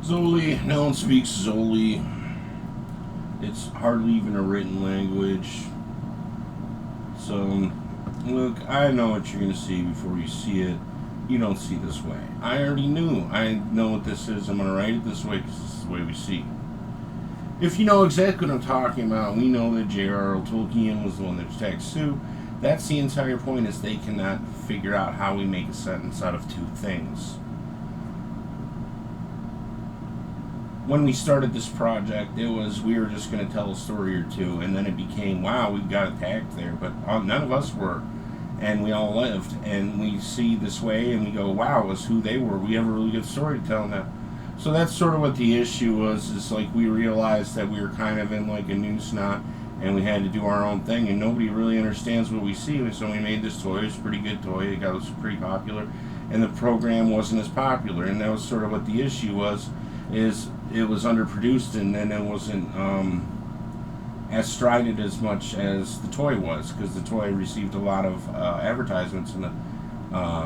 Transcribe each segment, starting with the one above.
Zoli, no one speaks Zoli. It's hardly even a written language. So, look, I know what you're going to see before you see it. You don't see this way. I already knew. I know what this is. I'm going to write it this way because this is the way we see. If you know exactly what I'm talking about, we know that J.R.R. Tolkien was the one that attacked Sue. That's the entire point, is they cannot figure out how we make a sentence out of two things. When we started this project, it was we were just going to tell a story or two, and then it became, wow, we got attacked there, but none of us were, and we all lived, and we see this way, and we go, wow, it was who they were. We have a really good story to tell now. So that's sort of what the issue was, is like we realized that we were kind of in like a noose knot, and we had to do our own thing, and nobody really understands what we see, so we made this toy. It was a pretty good toy. It was pretty popular, and the program wasn't as popular, and that was sort of what the issue was, is it was underproduced, and then it wasn't as strided as much as the toy was, because the toy received a lot of advertisements, and the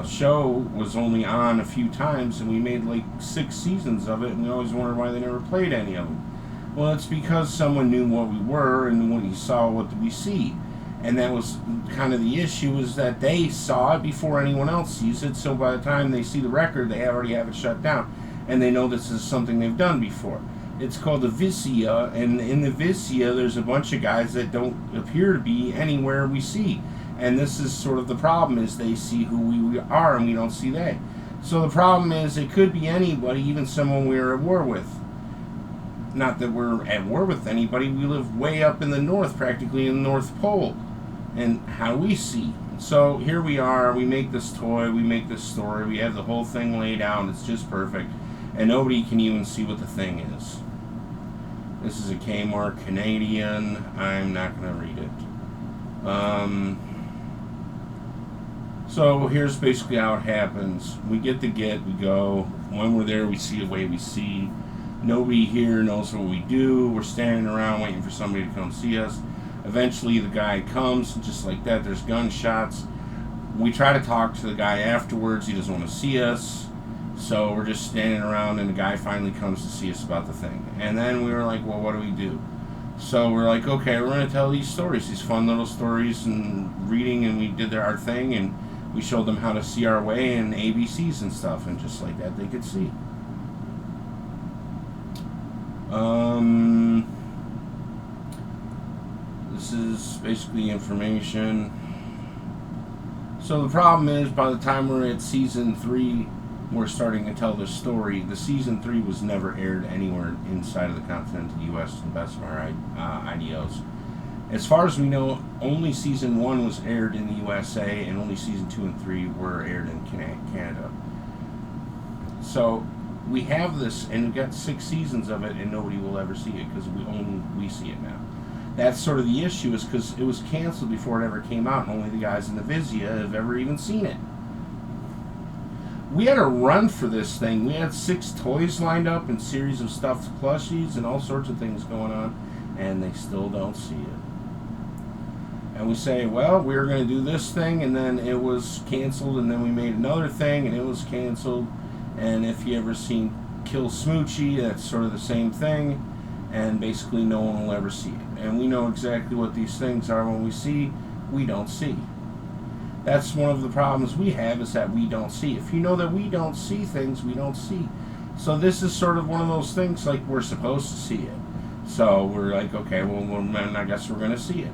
show was only on a few times, and we made like 6 seasons of it, and we always wondered why they never played any of them. Well, it's because someone knew what we were, and when he saw, what did we see? And that was kind of the issue, is that they saw it before anyone else sees it, so by the time they see the record, they already have it shut down, and they know this is something they've done before. It's called the Vicia, and in the Vicia, there's a bunch of guys that don't appear to be anywhere we see. And this is sort of the problem, is they see who we are, and we don't see they. So the problem is, it could be anybody, even someone we're at war with. Not that we're at war with anybody, we live way up in the north, practically in the North Pole. And how do we see? So here we are, we make this toy, we make this story, we have the whole thing laid out, it's just perfect. And nobody can even see what the thing is. This is a Kmart Canadian. I'm not going to read it. So here's basically how it happens. We get the get, we go. When we're there, we see the way we see. Nobody here knows what we do. We're standing around waiting for somebody to come see us. Eventually the guy comes, just like that. There's gunshots. We try to talk to the guy afterwards. He doesn't want to see us. So we're just standing around, and the guy finally comes to see us about the thing. And then we were like, well, what do we do? So we're like, okay, we're going to tell these stories, these fun little stories, and reading, and we did our thing, and we showed them how to see our way and ABCs and stuff, and just like that they could see. This is basically information. So the problem is, by the time we're at season 3, we're starting to tell the story. The season 3 was never aired anywhere inside of the continental U.S. to the best of our ideas. As far as we know, only season 1 was aired in the USA, and only season 2 and 3 were aired in Canada. So we have this, and we've got 6 seasons of it, and nobody will ever see it because we see it now. That's sort of the issue, is because it was canceled before it ever came out, and only the guys in the Vicia have ever even seen it. We had a run for this thing. We had 6 toys lined up and series of stuffed plushies and all sorts of things going on, and they still don't see it. And we say, well, we were going to do this thing, and then it was canceled, and then we made another thing, and it was canceled. And if you ever seen Kill Smoochie, that's sort of the same thing, and basically no one will ever see it. And we know exactly what these things are. When we see, we don't see. That's one of the problems we have, is that we don't see. If you know that we don't see things, we don't see. So this is sort of one of those things, like we're supposed to see it. So we're like, okay, well, I guess we're going to see it.